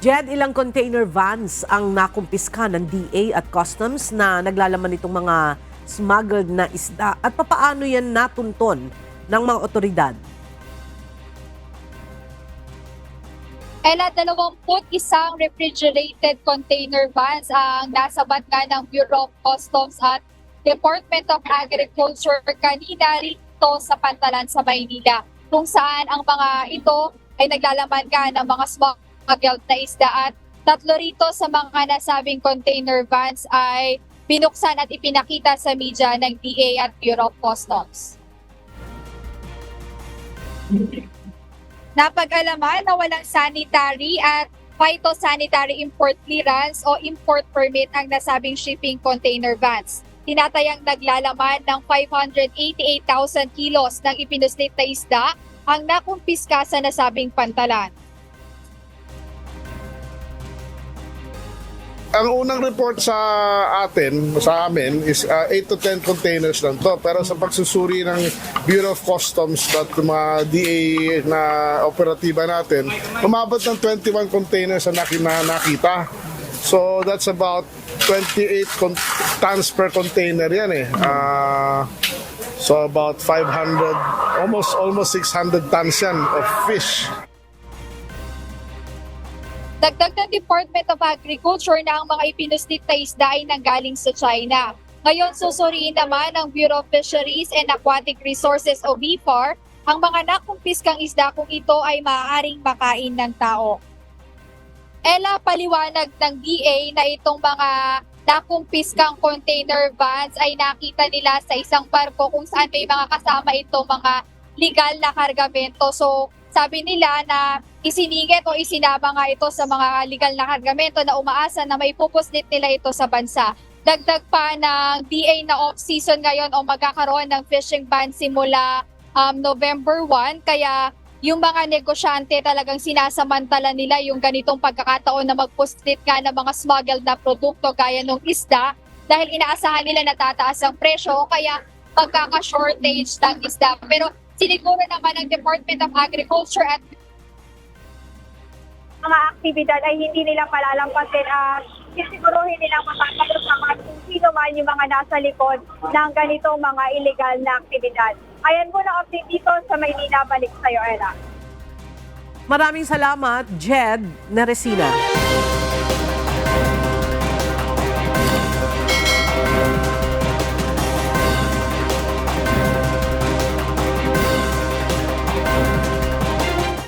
Jed, ilang container vans ang nakumpiska ng DA at Customs na naglalaman nitong mga smuggled na isda at papaano yan natunton ng mga otoridad? Ela, 21 refrigerated container vans ang nasa bangka ng Bureau of Customs at Department of Agriculture kanina rito sa Pantalan sa Maynila, kung saan ang mga ito ay naglalaman ka ng mga smuggled na isda at 3 rito sa mga nasabing container vans ay binuksan at ipinakita sa media ng DA at Bureau of Customs. Napag-alaman na walang sanitary at phytosanitary import clearance o import permit ang nasabing shipping container vans. Tinatayang naglalaman ng 588,000 kilos ng ipinuslit na isda ang nakumpiska sa nasabing pantalan. Ang unang report sa amin is 8 to 10 containers lang to. Pero sa pagsusuri ng Bureau of Customs at mga DA na operatiba natin, umabot ng 21 containers na nakita. So that's about 28 tons per container yan eh. So about 500, almost 600 tons yan of fish. Dagdag ng Department of Agriculture na ang mga ipinuslit na isda ay nanggaling sa China. Ngayon susuriin naman ng Bureau of Fisheries and Aquatic Resources o BFAR ang mga nakumpiskang isda kung ito ay maaaring makain ng tao. Ela, paliwanag ng DA na itong mga nakumpiskang container vans ay nakita nila sa isang barko kung saan may mga kasama itong mga legal na kargamento. So sabi nila na isiningit o isinama nga ito sa mga legal na kargamento na umaasa na may pupuslit nila ito sa bansa. Dagdag pa ng DA na off-season ngayon o magkakaroon ng fishing ban simula November 1. Kaya yung mga negosyante talagang sinasamantala nila yung ganitong pagkakataon na magpuslit nga ng mga smuggled na produkto gaya ng isda dahil inaasahan nila na tataas ang presyo o kaya magkaka-shortage ng isda. Pero siniguro naman ng Department of Agriculture at mga aktibidad ay hindi nila palalampasin at sisiguruhin nilang matatanggap naman kung sino man yung mga nasa likod ng ganitong mga illegal na aktibidad. Ayan po na update dito sa Maynila. Balik sa'yo, Ella. Maraming salamat, Jed Neresina.